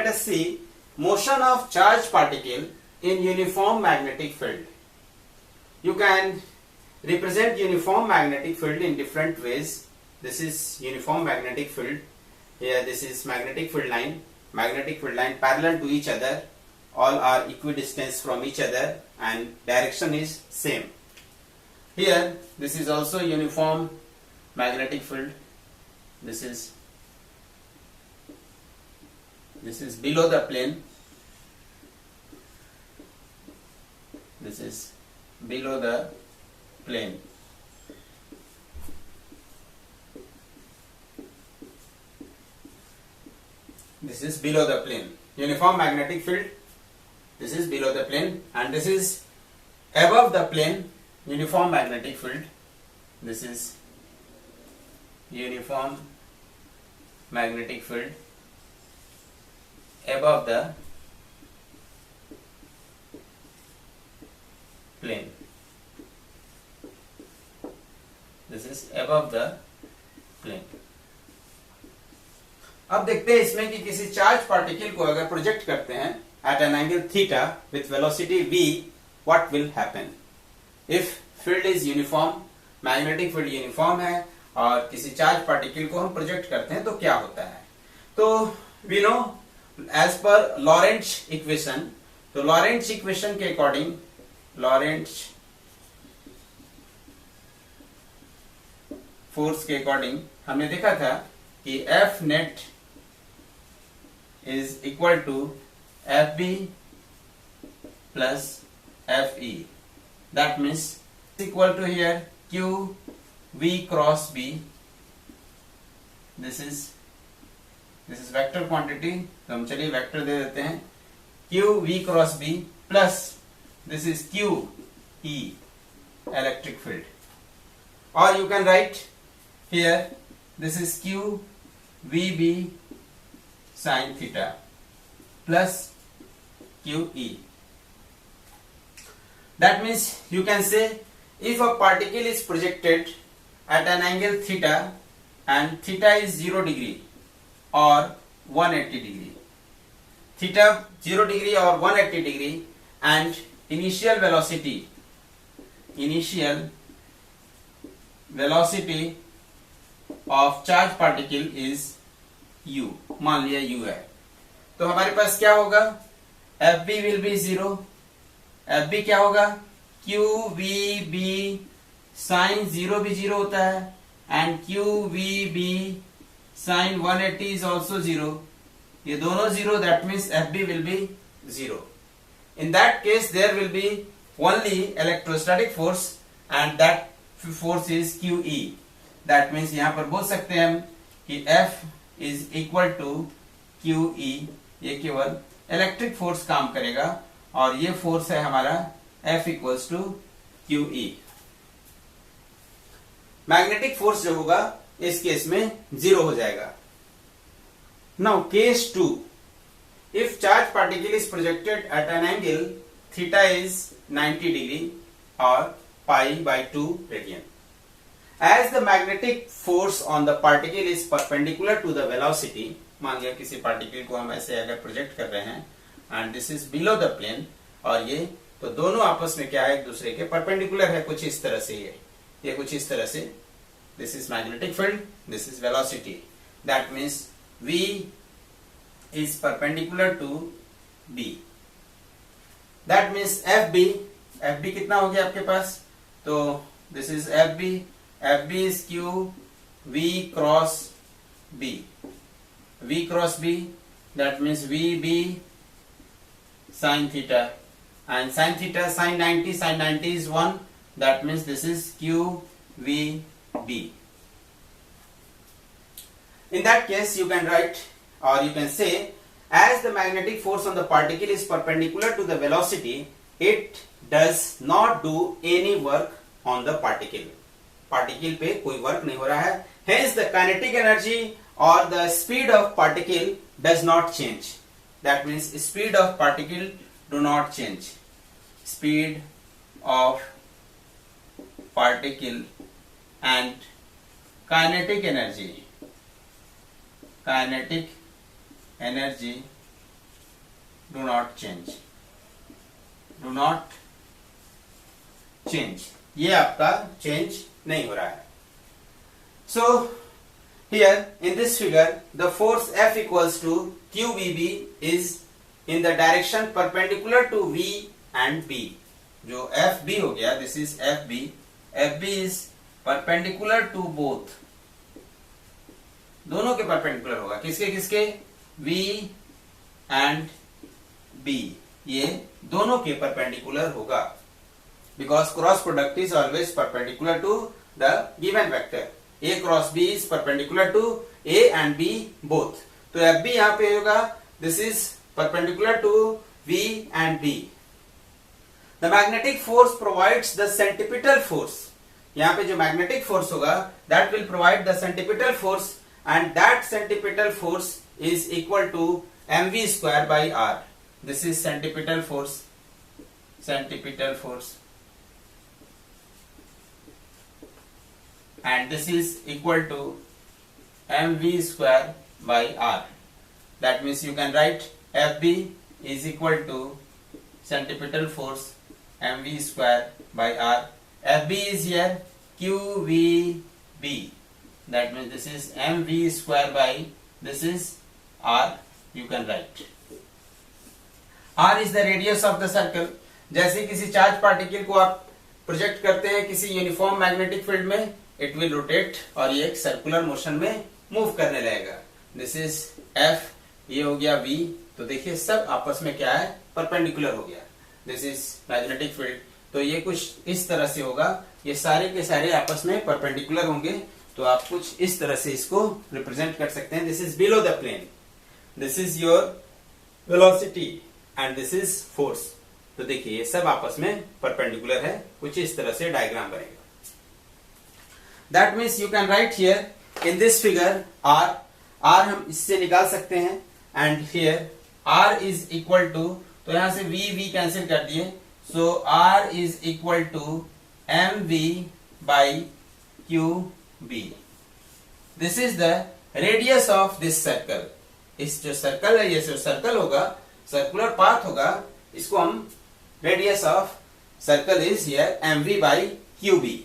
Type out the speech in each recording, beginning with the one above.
us see motion of charged particle in uniform magnetic field. You can represent uniform magnetic field in different ways. This is uniform magnetic field. Here this is magnetic field line parallel to each other. All are equidistant from each other and direction is same. Here this is also uniform magnetic field. This is below the plane. This is below the plane. This is below the plane. Uniform magnetic field. This is below the plane, and this is above the plane. Uniform magnetic field. This is uniform magnetic field above the plane. This is above the plane. अब देखते हैं इसमें कि किसी charge particle को अगर project करते हैं at an angle theta with velocity v, what will happen? If field is uniform, magnetic field uniform है और किसी चार्ज पार्टिकल को हम प्रोजेक्ट करते हैं तो क्या होता है? तो we know as per Lorentz equation, तो Lorentz equation के अकॉर्डिंग, Lorentz फोर्स के अकॉर्डिंग हमने देखा था कि F net is equal to FB plus FE. That means equal to here Q V cross B. This is vector quantity. तो हम चलिए वेक्टर दे देते हैं Q V cross B plus this is Q E electric field. Or you can write here this is Q V B sin theta plus QE. That means you can say if a particle is projected at an angle theta and theta is 0 degree or 180 degree, theta 0 degree or 180 degree, and initial velocity of charge particle is u, मान लिया u है, तो हमारे पास क्या होगा? FB will be 0. FB क्या होगा? QVB sin 0 भी 0 होता है and QVB sin 180 is also 0. ये दोनों 0, that means FB will be 0. In that case there will be only electrostatic force and that force is QE. That means यहाँ पर बोल सकते हैं हम कि F is equal to QE. ये केवल इलेक्ट्रिक फोर्स काम करेगा और ये फोर्स है हमारा F equals to QE. Magnetic force जो होगा इस केस में 0 हो जाएगा. Now case 2. If charge particle is projected at an angle theta is 90 degree or pi by 2 radian. As the magnetic force on the particle is perpendicular to the velocity, मान लिया किसी particle को हम ऐसे अगर प्रोजेक्ट कर रहे हैं and this is below the plane, और ये तो दोनों आपस में क्या है, एक दूसरे के परपेंडिकुलर है कुछ इस तरह से. ये कुछ इस तरह से. This is magnetic field, this is velocity. That means V is perpendicular to B. That means FB कितना हो गया आपके पास? तो this is FB is Q V cross B. V cross B, that means VB sin theta, and sin theta sin 90 is 1, that means this is QVB. In that case you can write, or you can say, as the magnetic force on the particle is perpendicular to the velocity, it does not do any work on the particle. Particle पे कोई work नहीं हो रहा है. Hence the kinetic energy or the speed of particle does not change. That means speed of particle do not change. Speed of particle and kinetic energy do not change, do not change, ये आपका change नहीं हो रहा है. So here in this figure the force F equals to QVB is in the direction perpendicular to V and B. जो FB हो गया, this is FB. FB is perpendicular to both. दोनों के परपेंडिकुलर होगा. किसके किसके? V and B. ये दोनों के परपेंडिकुलर होगा. Because cross product is always perpendicular to the given vector. A cross B is perpendicular to A and B both. तो FB यहाँ पे होगा, this is perpendicular to V and B. The magnetic force provides the centripetal force. यहाँ पे जो magnetic force होगा, that will provide the centripetal force, and that centripetal force is equal to mv square by r. This is centripetal force. Centripetal force. And this is equal to mv square by r. That means you can write Fb is equal to centripetal force mv square by r. Fb is here QVB. That means this is mv square by this is r. You can write. R is the radius of the circle. जैसे किसी charge particle को आप project करते हैं किसी uniform magnetic field में, it will rotate और ये एक सर्कुलर मोशन में मूव करने लगेगा. दिस इज F, ये हो गया V. तो देखिए सब आपस में क्या है? परपेंडिकुलर हो गया. This is magnetic field. तो ये कुछ इस तरह से होगा, ये सारे के सारे आपस में परपेंडिकुलर होंगे. तो आप कुछ इस तरह से इसको रिप्रेजेंट कर सकते हैं. This is below the plane, this is your velocity and this is force. तो देखिए ये सब आपस में परपेंडिकुलर है. कुछ इस तरह से डायग्राम बनेगा. That means you can write here in this figure R. R हम इससे निकाल सकते हैं. And here R is equal to, तो यहां से V कैंसिल कर दिए. So R is equal to mv by QB. This is the radius of this circle. इस जो सर्कल है, ये जो सर्कल होगा, सर्कुलर पाथ होगा, इसको हम radius of circle is here mv by QB.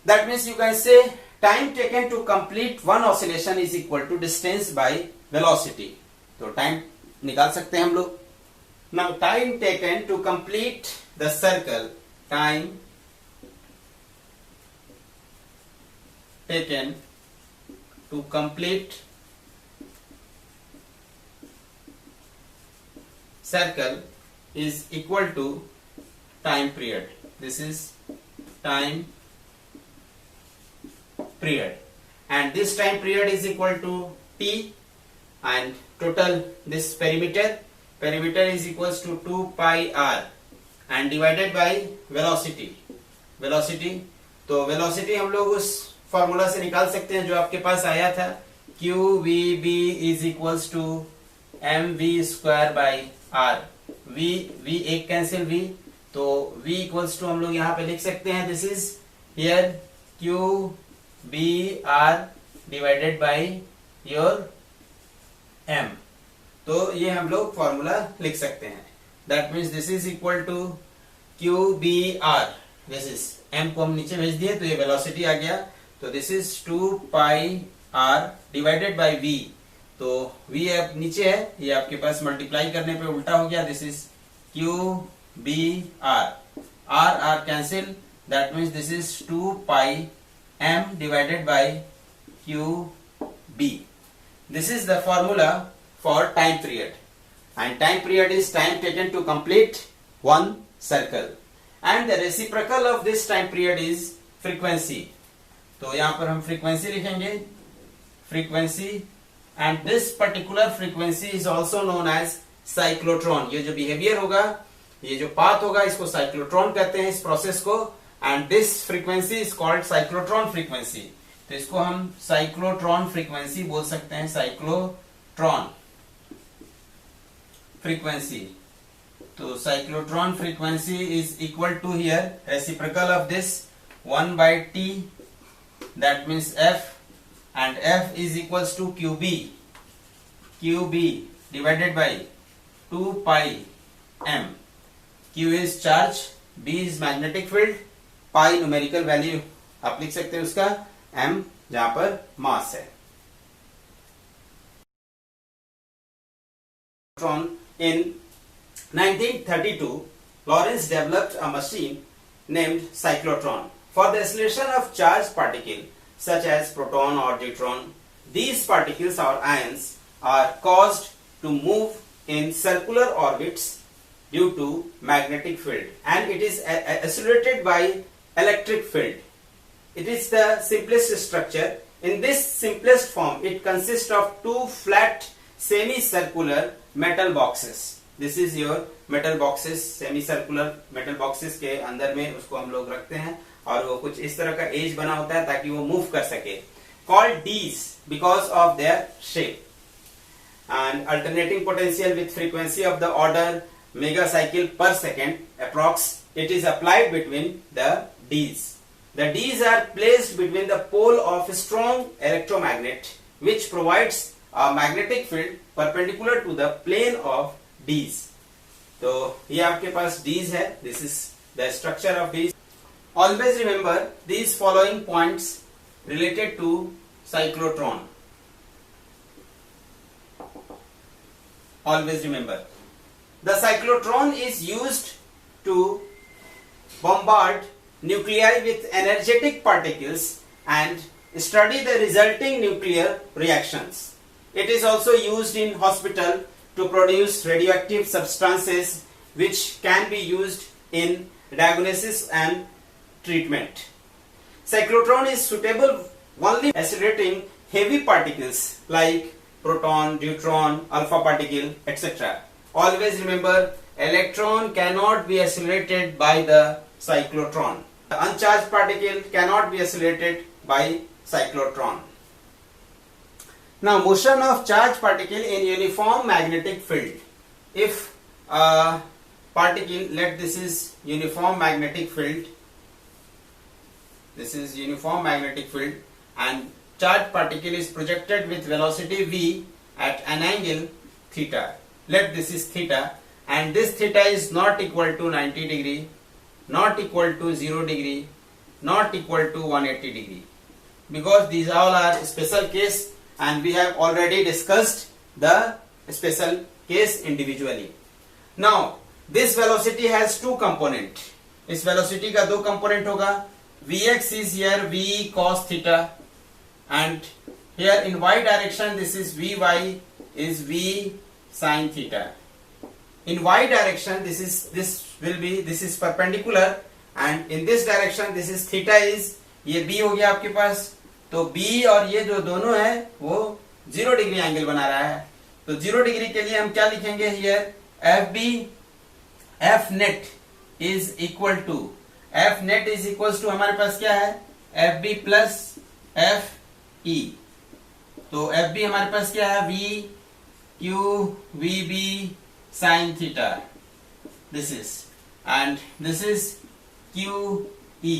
That means you can say time taken to complete one oscillation is equal to distance by velocity. तो time निकाल सकते हैं हम लोग. Now time taken to complete the circle, time taken to complete circle is equal to time period. This is time period, and this time period is equal to t, and total this perimeter is equals to 2 pi r and divided by velocity. तो velocity हम लोग उस formula से निकाल सकते हैं जो आपके पास आया था. QVB is equals to mv square by r. v एक कैंसिल v, तो v equals to हम लोग यहाँ पे लिख सकते हैं. This is here QBR divided by your m. तो ये हम लोग फॉर्मूला लिख सकते हैं. That means this is equal to QBR. This is m को हम नीचे भेज दिए तो ये वेलोसिटी आ गया. तो this is 2 pi r divided by v. तो v अब नीचे है, ये आपके पास मल्टीप्लाई करने पे उल्टा हो गया. This is QBR. r cancel. That means this is 2 pi m divided by QB. This is the formula for time period, and time period is time taken to complete one circle, and the reciprocal of this time period is frequency. तो यहाँ पर हम frequency लिखेंगे. Frequency, and this particular frequency is also known as cyclotron. ये जो behavior होगा, ये जो path होगा, इसको cyclotron कहते हैं इस process को. And this frequency is called cyclotron frequency. तो इसको हम cyclotron frequency बोल सकते हैं. cyclotron frequency. तो cyclotron frequency is equal to here reciprocal of this 1 by t. That means F, and F is equals to QB. divided by 2 pi m. Q is charge, B is magnetic field, pi numerical value आप लिख सकते हैं उसका, m जहां पर मास है. In 1932, Lorentz developed a machine named cyclotron for the acceleration of charged particles such as proton or deuteron. These particles or ions are caused to move in circular orbits due to magnetic field, and it is accelerated by electric field. It is the simplest structure. In this simplest form, it consists of two flat semicircular metal boxes. This is your metal boxes, semicircular metal boxes के अंदर में उसको हम लोग रखते हैं और वो कुछ इस तरह का एज बना होता है ताकि वो मूव कर सके. Called Ds because of their shape. And alternating potential with frequency of the order megacycle per second approx. It is applied between the Ds. The Ds are placed between the pole of a strong electromagnet which provides a magnetic field perpendicular to the plane of Ds. तो ये आपके पास Ds है. This is the structure of Ds. Always remember these following points related to cyclotron. Always remember. The cyclotron is used to bombard nuclei with energetic particles and study the resulting nuclear reactions. It is also used in hospital to produce radioactive substances which can be used in diagnosis and treatment. Cyclotron is suitable only accelerating heavy particles like proton, deuteron, alpha particle, etc. Always remember, electron cannot be accelerated by the cyclotron. The uncharged particle cannot be accelerated by cyclotron. Now, motion of charged particle in uniform magnetic field. If a particle, let this is uniform magnetic field. This is uniform magnetic field, and charged particle is projected with velocity v at an angle theta. Let this is theta, and this theta is not equal to 90 degree, not equal to 0 degree, not equal to 180 degree, because these all are special case. And we have already discussed the special case individually. Now, this velocity has two component. इस velocity का दो component होगा. Vx is here v cos theta, and here in y direction this is vy is v sin theta. In y direction this is perpendicular, and in this direction this is theta is, ये b हो गया आपके पास. तो B और ये जो दोनों है वो 0 डिग्री एंगल बना रहा है. तो 0 डिग्री के लिए हम क्या लिखेंगे here, F net is equal to हमारे पास क्या है, FB प्लस FE. तो FB हमारे पास क्या है, VB sin theta. This is, and this is QE.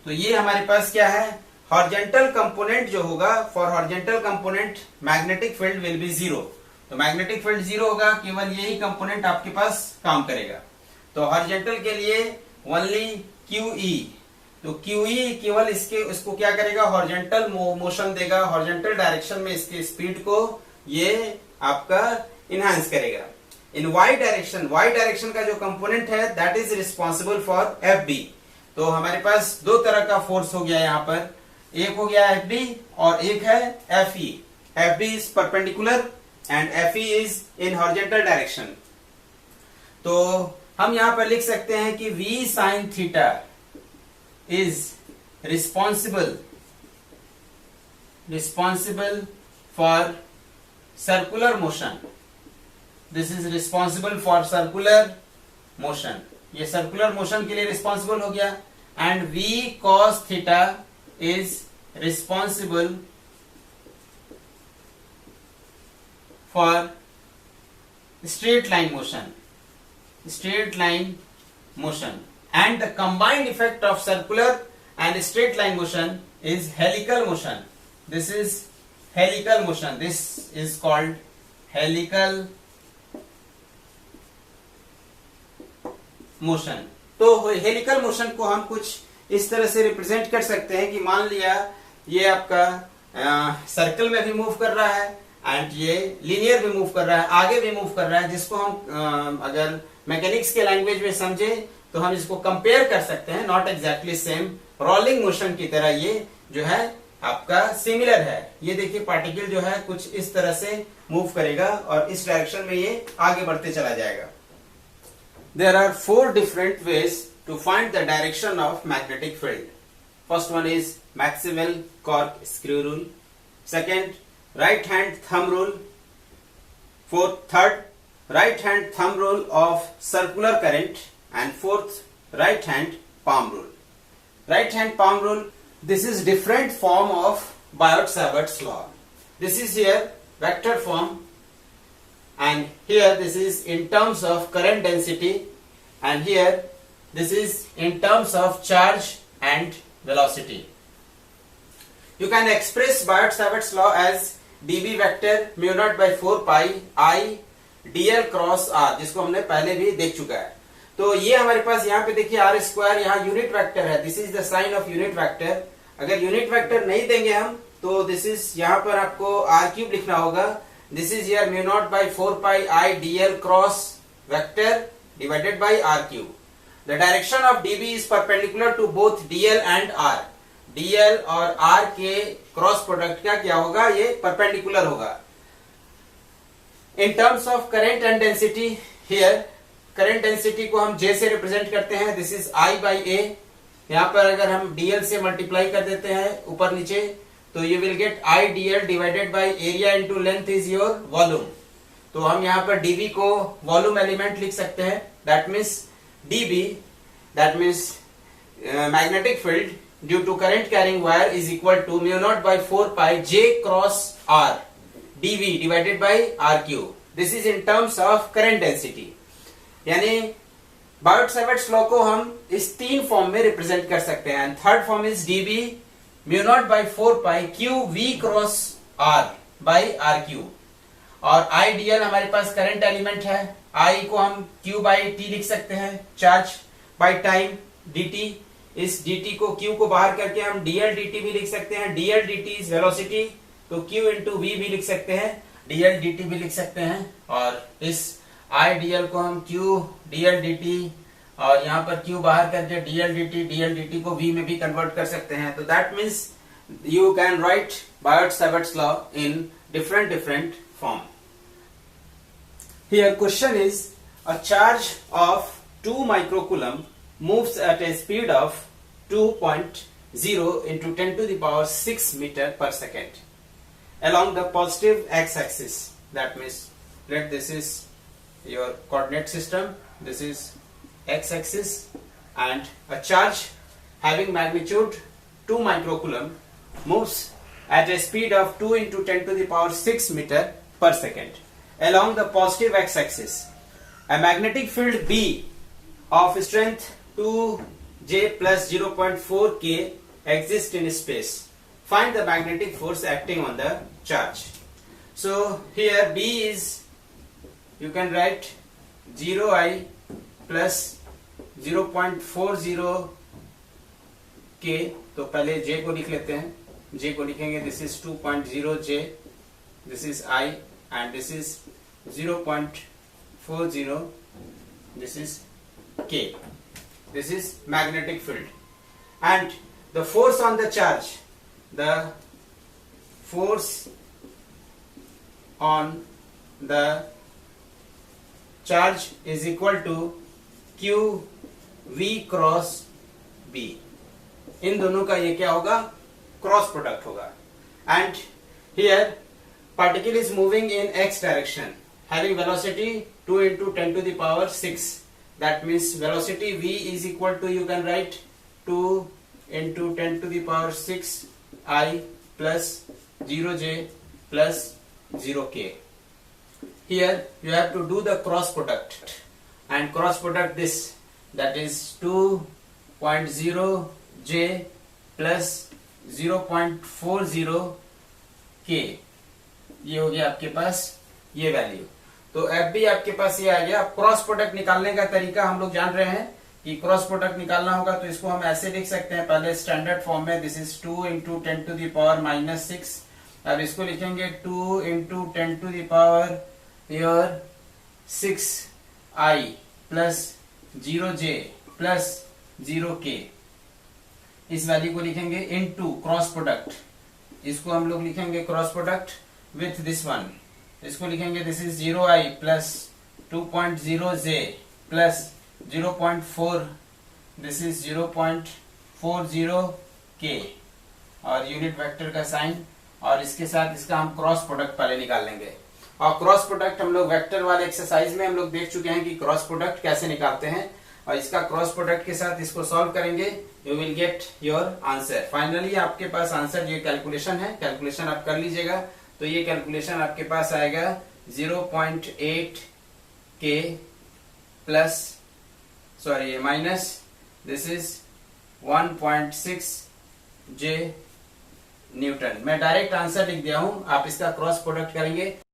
तो ये हमारे पास क्या है, हॉरिजॉन्टल कंपोनेंट जो होगा, for horizontal component magnetic field will be 0. तो मैग्नेटिक फील्ड 0 होगा, केवल यही कंपोनेंट आपके पास काम करेगा. तो हॉरिजॉन्टल के लिए ओनली QE. तो QE केवल इसको क्या करेगा, हॉरिजॉन्टल मोशन देगा, हॉरिजॉन्टल डायरेक्शन में इसके स्पीड को ये आपका इनहांस करेगा. इन y डायरेक्शन का जो कंपोनेंट है that is responsible for FB. तो हमारे पास दो तरह का फोर्स हो गया यहाँ पर, एक हो गया FB और एक है FE. FB is perpendicular and FE is in horizontal direction. तो हम यहां पर लिख सकते हैं कि V sin theta is responsible for circular motion. This is responsible for circular motion. ये circular motion के लिए responsible हो गया. And V cos theta is responsible for straight line motion, and the combined effect of circular and straight line motion is helical motion. This is helical motion. This is called helical motion. तो helical motion को हम कुछ इस तरह से represent कर सकते हैं कि मान लिया ये आपका सर्कल में भी मूव कर रहा है एंड ये लीनियर भी मूव कर रहा है, आगे भी मूव कर रहा है, जिसको हम अगर मैकेनिक्स के लैंग्वेज में समझे तो हम इसको कंपेयर कर सकते हैं, not exactly same, rolling motion की तरह ये जो है आपका सिमिलर है। ये देखिए पार्टिकल जो है कुछ इस तरह से मूव करेगा और इस डायरेक्शन में ये आगे बढ़ते चला जाएगा। There are 4 different ways to find the direction of magnetic field. First one is Maxwell cork screw rule. Second, right hand thumb rule. Third, right hand thumb rule of circular current. And fourth, right hand palm rule. Right hand palm rule, this is different form of Biot-Savart's law. This is here vector form, and here this is in terms of current density, and here this is in terms of charge and velocity. You can express Biot-Savart's law as dB vector mu naught by 4 pi I dl cross r, जिसको हमने पहले भी देख चुका है। तो ये हमारे पास यहाँ पे देखिए आर स्क्वायर, यहाँ यूनिट वेक्टर है, this is the sign of unit vector. अगर यूनिट वेक्टर नहीं देंगे हम तो दिस इज, यहाँ पर आपको आर क्यूब लिखना होगा, this is here mu naught by 4 pi I dl cross vector divided by R cube. The direction of dB is perpendicular to both dl and R. Dl और R के cross product का क्या होगा, ये perpendicular होगा। In terms of current and density, here current density को हम J से रिप्रेजेंट करते हैं, this is I by A। यहाँ पर अगर हम DL से मल्टीप्लाई कर देते हैं ऊपर नीचे तो you will get I DL divided by area into length is your volume. तो हम यहाँ पर dV को वॉल्यूम एलिमेंट लिख सकते हैं, that means dB, that means magnetic field due to current carrying wire is equal to mu naught by 4 pi J क्रॉस R dV divided by R cube. This is in terms of current density. यानी Biot Savart's law को हम इस 3 form में represent कर सकते हैं। Third form is dB mu naught by 4 pi Q V cross R by R cube. और I dl हमारे पास करंट एलिमेंट है, I को हम Q बाई T लिख सकते हैं, चार्ज बाई टाइम dt। इस dt को Q को बाहर करके हम dl dt भी लिख सकते हैं, dl dt इज वेलोसिटी, तो Q इंटू V भी लिख सकते हैं, dl dt भी लिख सकते हैं। और इस I dl को हम Q dl dt और यहाँ पर Q बाहर करके dl dt को V में भी कन्वर्ट कर सकते हैं। तो that means you can write Biot-Savart's law in different form. Here question is, a charge of 2 microcoulomb moves at a speed of 2.0 into 10 to the power 6 meter per second along the positive x-axis. That means let this is your coordinate system, this is x-axis, and a charge having magnitude 2 microcoulomb moves at a speed of 2 into 10 to the power 6 meter per second along the positive x-axis. A magnetic field B of strength 2J plus 0.4 K exists in space. Find the magnetic force acting on the charge. So here B is, you can write 0I plus 0.40 K। तो पहले J को लिख लेते हैं, J को लिखेंगे, this is 2.0 J, this is I and this is 0.40, this is K. This is magnetic field, and the force on the charge, the force on the charge is equal to Q V cross B। इन दोनों का ये क्या होगा, cross product होगा। And here particle is moving in x direction having velocity 2 into 10 to the power 6. That means velocity v is equal to, you can write 2 into 10 to the power 6 I plus 0j plus 0k. Here you have to do the cross product, and cross product this, that is 2.0 j plus 0.40 k। ये हो गया आपके पास ये value. तो F B आपके पास ये आ गया। Cross product निकालने का तरीका हम लोग जान रहे हैं कि क्रॉस प्रोडक्ट निकालना होगा तो इसको हम ऐसे लिख सकते हैं, पहले स्टैंडर्ड फॉर्म में, this is 2 into 10 to the power minus 6। अब इसको लिखेंगे 2 into 10 to the power your 6i plus 0j plus 0k। इस वैल्यू को लिखेंगे इनटू क्रॉस प्रोडक्ट, इसको हम लोग लिखेंगे cross product with this one, इसको लिखेंगे this is 0i plus 2.0j plus 0.4, this is 0.40k और यूनिट वेक्टर का साइन, और इसके साथ इसका हम क्रॉस प्रोडक्ट पहले निकाल लेंगे। और क्रॉस प्रोडक्ट हम लोग वेक्टर वाले एक्सरसाइज में हम लोग देख चुके हैं कि क्रॉस प्रोडक्ट कैसे निकालते हैं, और इसका क्रॉस प्रोडक्ट के साथ इसको सॉल्व करेंगे, you will get your answer. Finally आपके पास आंसर, ये कैलकुलेशन है, कैलकुलेशन आप कर लीजिएगा। तो ये कैलकुलेशन आपके पास आएगा 0.8k plus sorry minus this is 1.6j Newton. मैं डायरेक्ट आंसर लिख दिया हूं, आप इसका क्रॉस प्रोडक्ट करेंगे